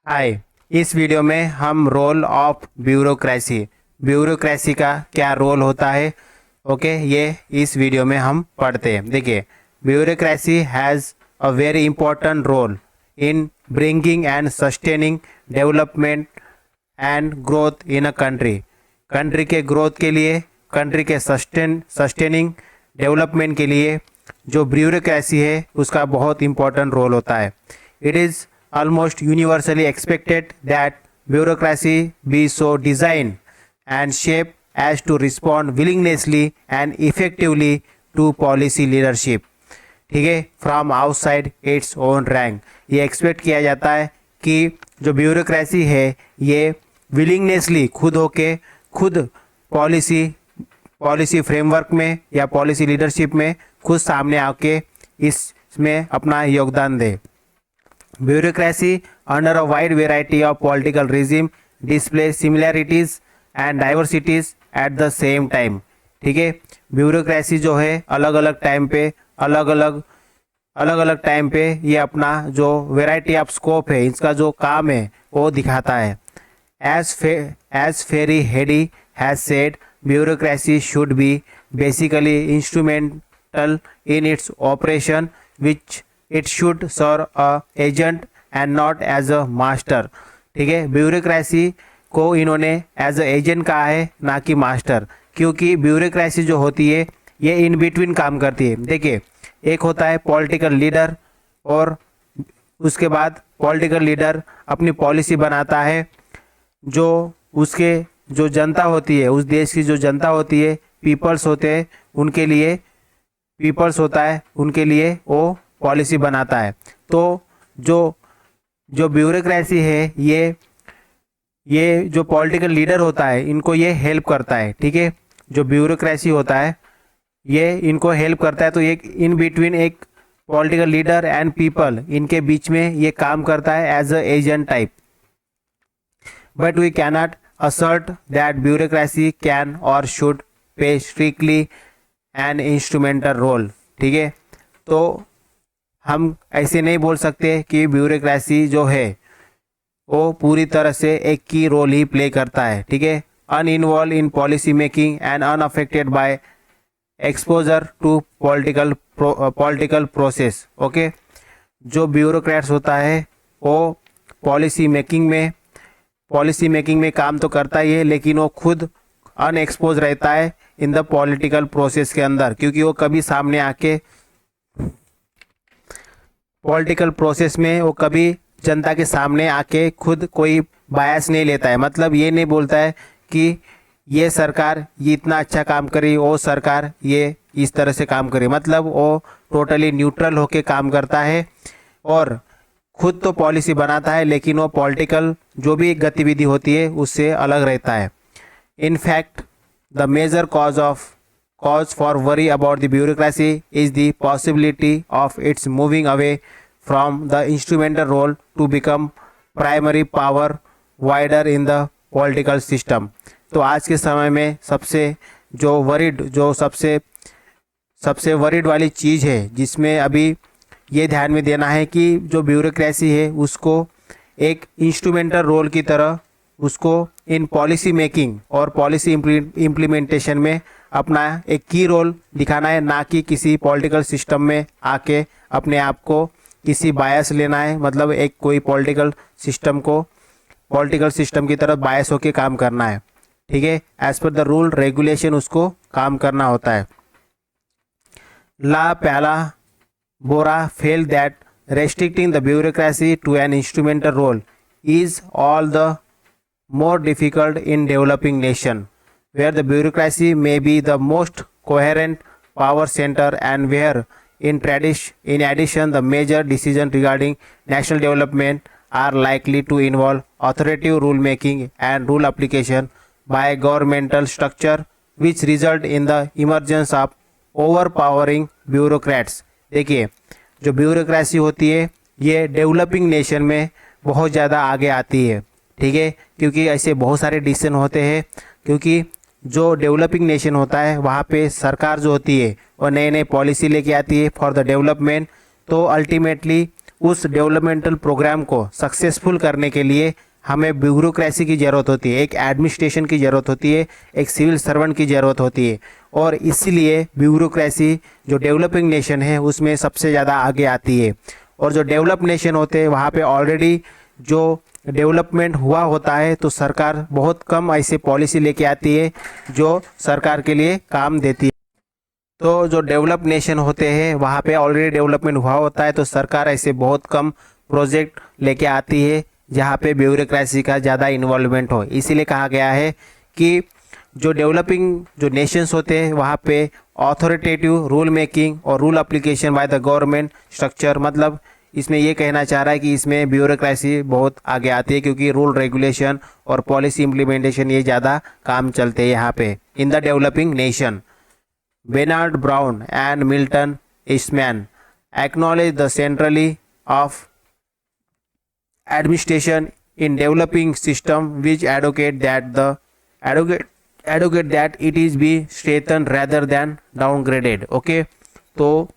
हाय। इस वीडियो में हम रोल ऑफ ब्यूरोक्रेसी का क्या रोल होता है ये इस वीडियो में हम पढ़ते हैं। देखिए, bureaucracy has a very important role in bringing and sustaining development and growth in a country के ग्रोथ के लिए, कंट्री के सस्टेनिंग डेवलपमेंट के लिए जो ब्यूरोक्रेसी है उसका बहुत इंपॉर्टेंट रोल होता है। It is almost universally expected that bureaucracy be so designed and shaped as to respond willingly and effectively to policy leadership, ठीक है, from outside its own rank. ये एक्सपेक्ट किया जाता है कि जो ब्यूरोक्रेसी है ये विलिंगनेसली खुद पॉलिसी फ्रेमवर्क में या पॉलिसी लीडरशिप में खुद सामने आके इसमें अपना योगदान दे। Bureaucracy, under a wide variety of political regime, displays similarities and diversities at the same time। ठीक है, ब्यूरोक्रेसी जो है अलग अलग टाइम पे ये अपना जो वेराइटी ऑफ स्कोप है, इसका जो काम है वो दिखाता है। As Ferry Heady has said, bureaucracy should be basically instrumental in its operation, which it should serve a agent and not as a master. ठीक है, ब्यूरोक्रेसी को इन्होंने एज अ एजेंट कहा है, ना कि मास्टर, क्योंकि ब्यूरोक्रेसी जो होती है ये इन बिटवीन काम करती है। देखिए, एक होता है पॉलिटिकल लीडर और उसके बाद पॉलिटिकल लीडर अपनी पॉलिसी बनाता है। जो उसके जो जनता होती है, उस देश की जो जनता होती है, पीपल्स होते हैं, उनके लिए वो पॉलिसी बनाता है। तो जो ब्यूरोक्रेसी है ये जो पॉलिटिकल लीडर होता है इनको ये हेल्प करता है। ठीक है, जो ब्यूरोक्रेसी होता है ये इनको हेल्प करता है। तो एक इन बिटवीन एक पॉलिटिकल लीडर एंड पीपल, इनके बीच में ये काम करता है as a agent type. But we cannot assert that bureaucracy can और should play strictly an instrumental role. ठीक है, तो हम ऐसे नहीं बोल सकते कि ब्यूरोक्रेसी जो है वो पूरी तरह से एक की रोल ही प्ले करता है। ठीक है, uninvolve in policy making and unaffected by exposure to political process. Okay, जो ब्यूरोक्रेट्स होता है वो पॉलिसी मेकिंग में काम तो करता ही है, लेकिन वो खुद अनएक्सपोज रहता है इन द पॉलिटिकल प्रोसेस के अंदर, क्योंकि वो कभी सामने आके पॉलिटिकल प्रोसेस में वो कभी जनता के सामने आके खुद कोई बायस नहीं लेता है। मतलब ये नहीं बोलता है कि ये सरकार ये इतना अच्छा काम करी, वो सरकार ये इस तरह से काम करे। मतलब वो टोटली न्यूट्रल होके काम करता है और खुद तो पॉलिसी बनाता है, लेकिन वो पॉलिटिकल जो भी गतिविधि होती है उससे अलग रहता है। In fact the major cause for worry about the bureaucracy is the possibility of its moving away from the instrumental role to become primary power wider in the political system। तो आज के समय में सबसे वरीड वाली चीज़ है जिसमें अभी ये ध्यान में देना है कि जो ब्यूरोक्रेसी है उसको एक इंस्ट्रूमेंटल रोल की तरह उसको इन पॉलिसी मेकिंग और पॉलिसी इम्प्लीमेंटेशन में अपना एक की रोल दिखाना है, ना कि किसी पॉलिटिकल सिस्टम में आके अपने आप को किसी बायस लेना है। मतलब एक कोई पॉलिटिकल सिस्टम की तरफ बायस होके काम करना है। ठीक है, as per the rule regulation उसको काम करना होता है। LaPalombara felt that restricting the bureaucracy to an instrumental role is all the more difficult in developing nation, where the bureaucracy may be the most coherent power center and where in addition the major decisions regarding national development are likely to involve authoritative rule making and rule application by governmental structure, which result in the emergence of overpowering bureaucrats। देखिए, जो bureaucracy होती है ये developing nation में बहुत ज़्यादा आगे आती है। ठीक है, क्योंकि ऐसे बहुत सारे डिसीजन होते हैं, क्योंकि जो डेवलपिंग नेशन होता है वहाँ पे सरकार जो होती है वो नए नए पॉलिसी लेके आती है फॉर द डेवलपमेंट। तो अल्टीमेटली उस डेवलपमेंटल प्रोग्राम को सक्सेसफुल करने के लिए हमें ब्यूरोक्रेसी की ज़रूरत होती है, एक एडमिनिस्ट्रेशन की ज़रूरत होती है, एक सिविल सर्वेंट की ज़रूरत होती है। और इसलिए ब्यूरोक्रेसी जो डेवलपिंग नेशन है उसमें सबसे ज़्यादा आगे आती है। और जो डेवलप नेशन होते हैं वहाँ पे ऑलरेडी जो डेवलपमेंट हुआ होता है, तो सरकार बहुत कम ऐसे पॉलिसी लेके आती है जो सरकार के लिए काम देती है। तो जो डेवलप नेशन होते हैं वहाँ पे ऑलरेडी डेवलपमेंट हुआ होता है, तो सरकार ऐसे बहुत कम प्रोजेक्ट लेके आती है जहाँ पे ब्यूरोक्रेसी का ज़्यादा इन्वॉल्वमेंट हो। इसीलिए कहा गया है कि जो डेवलपिंग जो नेशंस होते हैं वहाँ पे ऑथोरिटेटिव रूल मेकिंग और rule application by the government structure, मतलब इसमें ये कहना चाह रहा है कि इसमें ब्यूरोक्रेसी बहुत आगे आती है क्योंकि रूल रेगुलेशन और पॉलिसी इम्प्लीमेंटेशन ये ज़्यादा काम चलते हैं यहाँ पे in the developing nation. Bernard brown and Milton Eastman acknowledge the centrally of administration in developing system which advocate that it is be strengthened rather than downgraded। Okay, तो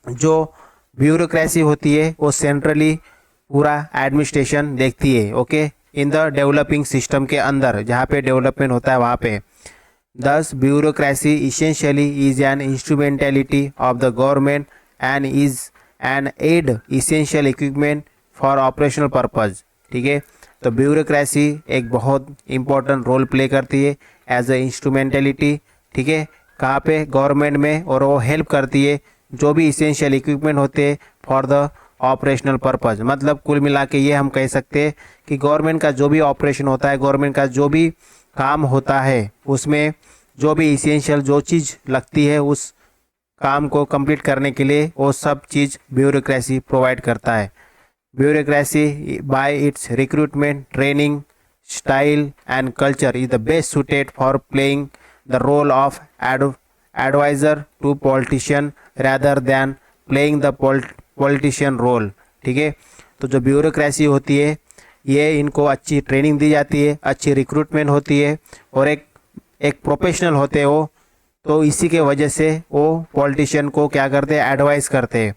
जो ब्यूरोक्रेसी होती है वो सेंट्रली पूरा एडमिनिस्ट्रेशन देखती है, okay, in the developing system के अंदर जहाँ पे डेवलपमेंट होता है वहाँ पे। Thus, bureaucracy essentially is an instrumentality of the government and is an aid essential equipment for operational purpose। ठीक है, तो ब्यूरोक्रेसी एक बहुत इंपॉर्टेंट रोल प्ले करती है एज अ इंस्ट्रूमेंटलिटी। ठीक है, कहाँ पे? गवर्नमेंट में, और वो हेल्प करती है जो भी इसेंशियल इक्विपमेंट होते हैं फॉर द ऑपरेशनल पर्पज़। मतलब कुल मिला के ये हम कह सकते हैं कि गवर्नमेंट का जो भी ऑपरेशन होता है, गवर्नमेंट का जो भी काम होता है, उसमें जो भी इसेंशियल जो चीज़ लगती है उस काम को कंप्लीट करने के लिए वो सब चीज़ ब्यूरोक्रेसी प्रोवाइड करता है। Bureaucracy by its recruitment, training, style and culture is the best suited for playing the role of adviser to politician rather than playing the politician role. ठीक है, तो जो ब्यूरोक्रेसी होती है ये इनको अच्छी ट्रेनिंग दी जाती है, अच्छी रिक्रूटमेंट होती है और एक प्रोफेशनल होते हैं वो, तो इसी के वजह से वो पॉलिटिशियन को क्या करते हैं? एडवाइस करते हैं,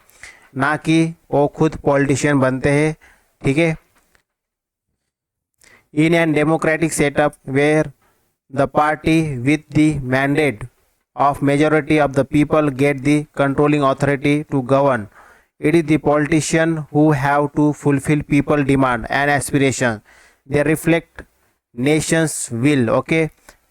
ना कि वो खुद पॉलिटिशियन बनते हैं। ठीक है, in an democratic setup where the party with the mandate of majority of the people get the controlling authority to govern, it is the politician who have to fulfill people demand and aspiration, they reflect nation's will। Okay,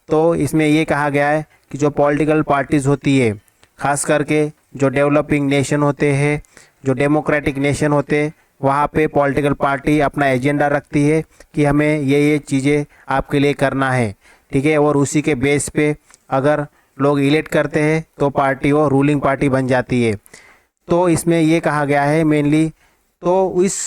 तो इसमें ये कहा गया है कि जो political parties होती है, खास करके जो डेवलपिंग नेशन होते हैं, जो डेमोक्रेटिक नेशन होते हैं, वहाँ पे पॉलिटिकल पार्टी अपना एजेंडा रखती है कि हमें ये चीज़ें आपके लिए करना है। ठीक है, और उसी के बेस पे अगर लोग इलेक्ट करते हैं तो पार्टी वो रूलिंग पार्टी बन जाती है। तो इसमें ये कहा गया है मेनली, तो इस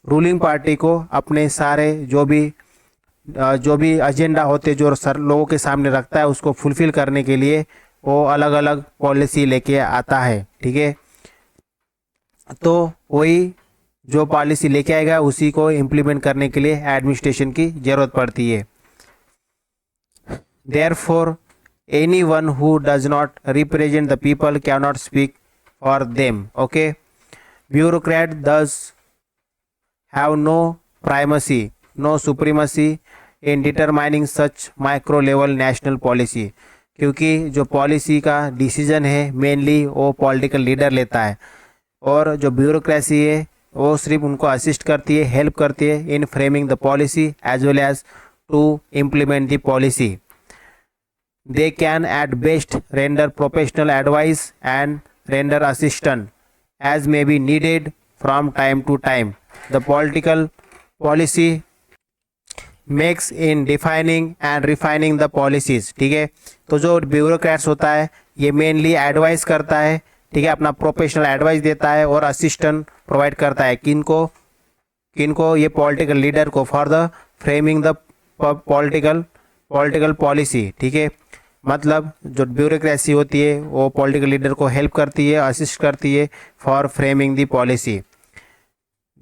रूलिंग पार्टी को अपने सारे जो भी एजेंडा होते जो सर लोगों के सामने रखता है उसको फुलफिल करने के लिए वो अलग अलग पॉलिसी लेके आता है। ठीक है, तो वही जो पॉलिसी लेके आएगा उसी को इम्प्लीमेंट करने के लिए एडमिनिस्ट्रेशन की ज़रूरत पड़ती है। Therefore anyone who does not represent the people cannot speak for them। okay, bureaucrat thus have no primacy, no supremacy in determining such micro level national policy, क्योंकि जो पॉलिसी का डिसीजन है मेनली वो political leader लेता है और जो bureaucracy है वो सिर्फ उनको असिस्ट करती है, हेल्प करती है in framing the policy as well as to implement the policy. They can at best render professional advice and render assistance as may be needed from time to time। The political policy makes in defining and refining the policies। ठीक है, तो जो bureaucrats होता है ये mainly advice करता है। ठीक है, अपना प्रोफेशनल एडवाइस देता है और असिस्टेंट प्रोवाइड करता है किनको ये पॉलिटिकल लीडर को for the framing the political policy. ठीक है, मतलब जो ब्यूरोक्रेसी होती है वो पॉलिटिकल लीडर को हेल्प करती है, असिस्ट करती है for framing the policy.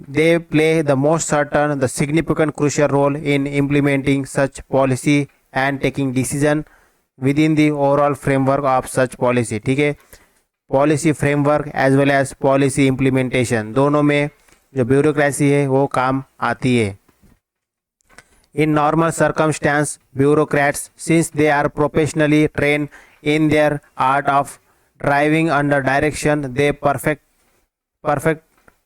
They play the most certain the significant crucial role in implementing such policy and taking decision within the overall framework of such policy. ठीक है, policy framework as well as policy implementation दोनों में जो bureaucracy है वो काम आती है। In normal circumstance, bureaucrats, since they are professionally trained in their art of driving under direction, they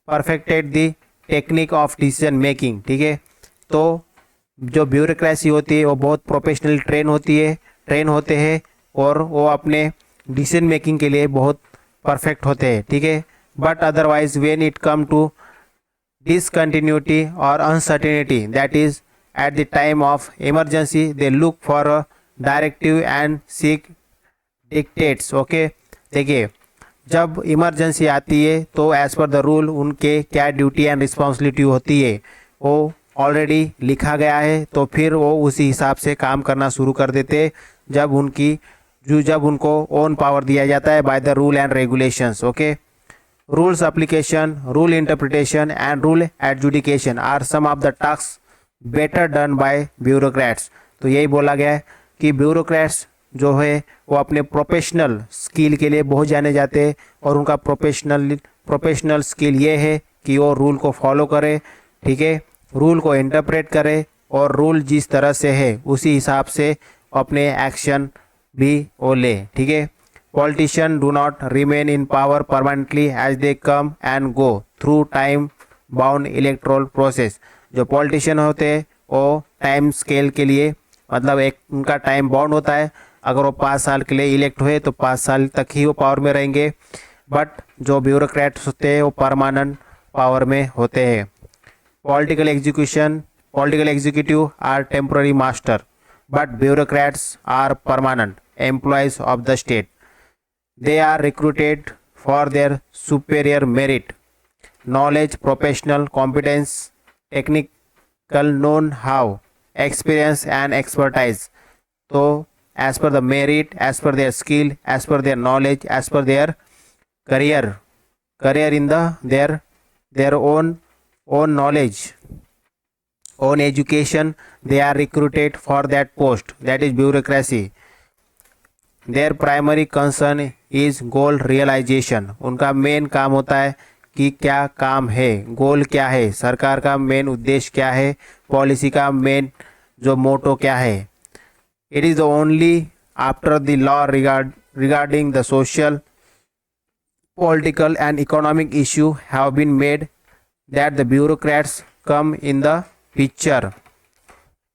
perfected the technique of decision making। ठीक है, तो जो ब्यूरोक्रेसी होती है वो बहुत प्रोफेशनल ट्रेन होते हैं और वो अपने डिसीजन मेकिंग के लिए बहुत परफेक्ट होते हैं। ठीक है, but otherwise when it come to discontinuity or uncertainty, that is at the time of emergency, they look for a directive and seek dictates। Okay, देखिए जब इमरजेंसी आती है तो एज पर द रूल उनके क्या ड्यूटी एंड रिस्पॉन्सिबिलिटी होती है वो ऑलरेडी लिखा गया है, तो फिर वो उसी हिसाब से काम करना शुरू कर देते जब उनको ओन पावर दिया जाता है by the rule and regulations. Okay, rules application, rule interpretation and rule adjudication are some of the tasks better done by bureaucrats। तो यही बोला गया है कि ब्यूरोक्रेट्स जो है वो अपने प्रोफेशनल स्किल के लिए बहुत जाने जाते हैं और उनका प्रोफेशनल स्किल ये है कि वो रूल को फॉलो करे। ठीक है, रूल को इंटरप्रेट करे और रूल जिस तरह से है उसी हिसाब से अपने एक्शन भी वो ले। ठीक है, Politicians do not remain in power permanently as they come and go through time-bound electoral process। जो पॉलिटिशियन होते हैं वो टाइम स्केल के लिए मतलब एक उनका टाइम बाउंड होता है, अगर वो 5 साल के लिए इलेक्ट हुए तो 5 साल तक ही वो पावर में रहेंगे, बट जो ब्यूरोक्रेट्स होते हैं वो परमानेंट पावर में होते हैं। Political executive are temporary master but bureaucrats are permanent employees of the state. They are recruited for their superior merit, knowledge, professional competence, technical know-how, experience and expertise। तो as per the merit, as per their skill, as per their knowledge, as per their career in their own knowledge, own education, they are recruited for that post, that is bureaucracy। Their primary concern is goal realization. उनका main काम होता है कि क्या काम है, गोल क्या है, सरकार का मेन उद्देश्य क्या है, पॉलिसी का मेन जो मोटो क्या है। It is the only after the law regarding the social political and economic issue have been made that the bureaucrats come in the picture.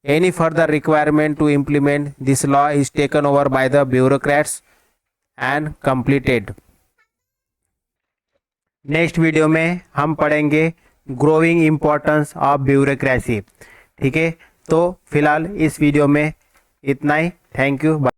Any further requirement to implement this law is taken over by the bureaucrats and completed। Next video में हम पढ़ेंगे growing importance of bureaucracy. ठीक है, तो फिलहाल इस video में इतना ही। Thank you.